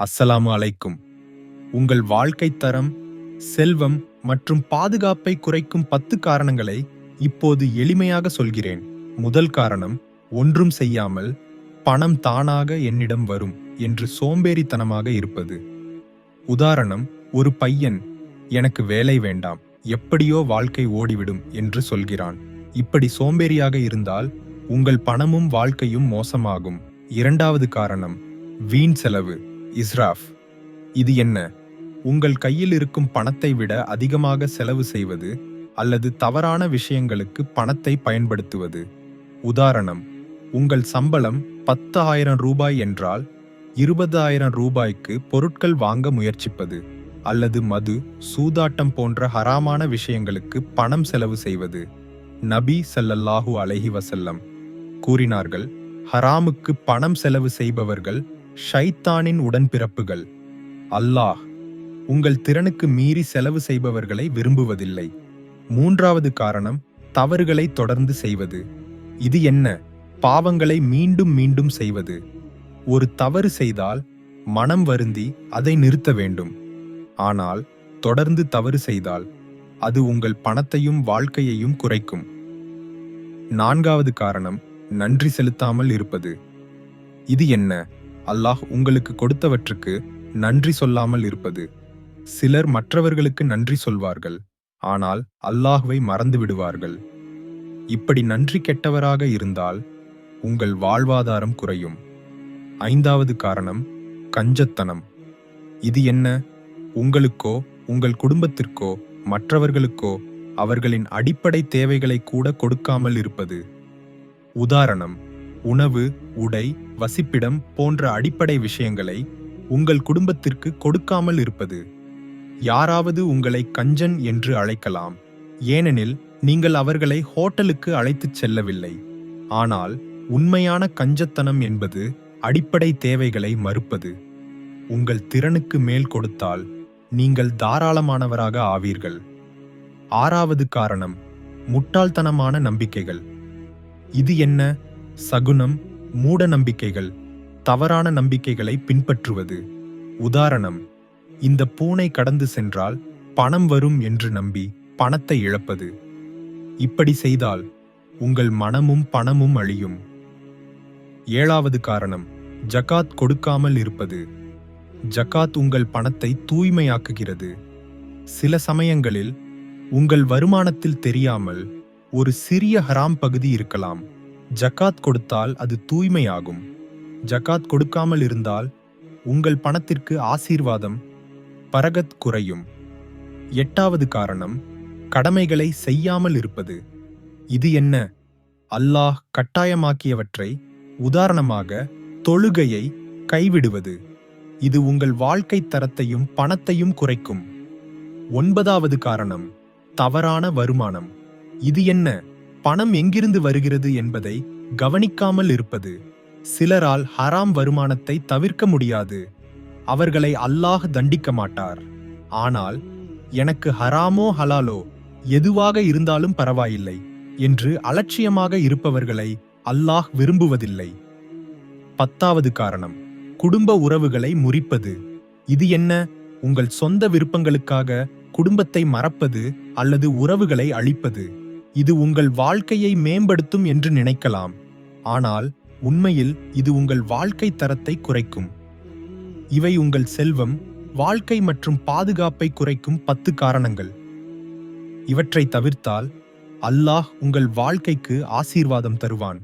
அஸ்ஸலாமு அலைக்கும். உங்கள் வாழ்க்கை தரம், செல்வம் மற்றும் பாதுகாப்பை குறைக்கும் 10 காரணங்களை இப்போது எளிமையாக சொல்கிறேன். முதல் காரணம், ஒன்றும் செய்யாமல் பணம் தானாக என்னிடம் வரும் என்று சோம்பேறித்தனமாக இருப்பது. உதாரணம், ஒரு பையன் எனக்கு வேலை வேண்டாம், எப்படியோ வாழ்க்கை ஓடிவிடும் என்று சொல்கிறான். இப்படி சோம்பேறியாக இருந்தால் உங்கள் பணமும் வாழ்க்கையும் மோசமாகும். இரண்டாவது காரணம், வீண் செலவு, இஸ்ராஃப். இது என்ன? உங்கள் கையில் இருக்கும் பணத்தை விட அதிகமாக செலவு செய்வது அல்லது தவறான விஷயங்களுக்கு பணத்தை பயன்படுத்துவது. உதாரணம், உங்கள் சம்பளம் 10,000 ரூபாய் என்றால் 20,000 ரூபாய்க்கு பொருட்கள் வாங்க முயற்சிப்பது அல்லது மது, சூதாட்டம் போன்ற ஹராமான விஷயங்களுக்கு பணம் செலவு செய்வது. நபி ஸல்லல்லாஹு அலைஹி வஸல்லம் கூறினார்கள், ஹராமுக்கு பணம் செலவு செய்பவர்கள் ஷைத்தானின் உடன்பிறப்புகள். அல்லாஹ் உங்கள் திறனுக்கு மீறி செலவு செய்பவர்களை விரும்புவதில்லை. மூன்றாவது காரணம், தவறுகளை தொடர்ந்து செய்வது. இது என்ன? பாவங்களை மீண்டும் மீண்டும் செய்வது. ஒரு தவறு செய்தால் மனம் வருந்தி அதை நிறுத்த வேண்டும். ஆனால் தொடர்ந்து தவறு செய்தால் அது உங்கள் பணத்தையும் வாழ்க்கையையும் குறைக்கும். நான்காவது காரணம், நன்றி செலுத்தாமல் இருப்பது. இது என்ன? அல்லாஹ் உங்களுக்கு கொடுத்தவற்றுக்கு நன்றி சொல்லாமல் இருப்பது. சிலர் மற்றவர்களுக்கு நன்றி சொல்வார்கள், ஆனால் அல்லாஹ்வை மறந்து விடுவார்கள். இப்படி நன்றி கெட்டவராக இருந்தால் உங்கள் வாழ்வாதாரம் குறையும். ஐந்தாவது காரணம், கஞ்சத்தனம். இது என்ன? உங்களுக்கோ உங்கள் குடும்பத்திற்கோ மற்றவர்களுக்கோ அவர்களின் அடிப்படை தேவைகளை கூட கொடுக்காமல் இருப்பது. உதாரணம், உணவு, உடை, வசிப்பிடம் போன்ற அடிப்படை விஷயங்களை உங்கள் குடும்பத்திற்கு கொடுக்காமல் இருப்பது. யாராவது உங்களை கஞ்சன் என்று அழைக்கலாம், ஏனெனில் நீங்கள் அவர்களை ஹோட்டலுக்கு அழைத்துச் செல்லவில்லை. ஆனால் உண்மையான கஞ்சத்தனம் என்பது அடிப்படை தேவைகளை மறுப்பது. உங்கள் திறனுக்கு மேல் கொடுத்தால் நீங்கள் தாராளமானவராக ஆவீர்கள். ஆறாவது காரணம், முட்டாள்தனமான நம்பிக்கைகள். இது என்ன? சகுனம், மூட நம்பிக்கைகள், தவறான நம்பிக்கைகளை பின்பற்றுவது. உதாரணம், இந்த பூனை கடந்து சென்றால் பணம் வரும் என்று நம்பி பணத்தை இழப்பது. இப்படி செய்தால் உங்கள் மனமும் பணமும் அழியும். ஏழாவது காரணம், ஜகாத் கொடுக்காமல் இருப்பது. ஜகாத் உங்கள் பணத்தை தூய்மையாக்குகிறது. சில சமயங்களில் உங்கள் வருமானத்தில் தெரியாமல் ஒரு சிறிய ஹராம் பகுதி இருக்கலாம். ஜகாத் கொடுத்தால் அது தூய்மையாகும். ஜகாத் கொடுக்காமல் இருந்தால் உங்கள் பணத்திற்கு ஆசீர்வாதம், பரகத் குறையும். எட்டாவது காரணம், கடமைகளை செய்யாமல் இருப்பது. இது என்ன? அல்லாஹ் கட்டாயமாக்கியவற்றை, உதாரணமாக தொழுகையை கைவிடுவது. இது உங்கள் வாழ்க்கை தரத்தையும் பணத்தையும் குறைக்கும். ஒன்பதாவது காரணம், தவறான வருமானம். இது என்ன? பணம் எங்கிருந்து வருகிறது என்பதை கவனிக்காமல் இருப்பது. சிலரால் ஹராம் வருமானத்தை தவிர்க்க முடியாது. அவர்களை அல்லாஹ் தண்டிக்க மாட்டார். ஆனால் எனக்கு ஹராமோ ஹலாலோ எதுவாக இருந்தாலும் பரவாயில்லை என்று அலட்சியமாக இருப்பவர்களை அல்லாஹ் விரும்புவதில்லை. பத்தாவது காரணம், குடும்ப உறவுகளை முறிப்பது. இது என்ன? உங்கள் சொந்த விருப்பங்களுக்காக குடும்பத்தை மறப்பது அல்லது உறவுகளை அழிப்பது. இது உங்கள் வாழ்க்கையை மேம்படுத்தும் என்று நினைக்கலாம், ஆனால் உண்மையில் இது உங்கள் வாழ்க்கை தரத்தை குறைக்கும். இவை உங்கள் செல்வம், வாழ்க்கை மற்றும் பாதுகாப்பை குறைக்கும் 10 காரணங்கள். இவற்றை தவிர்த்தால் அல்லாஹ் உங்கள் வாழ்க்கைக்கு ஆசீர்வாதம் தருவான்.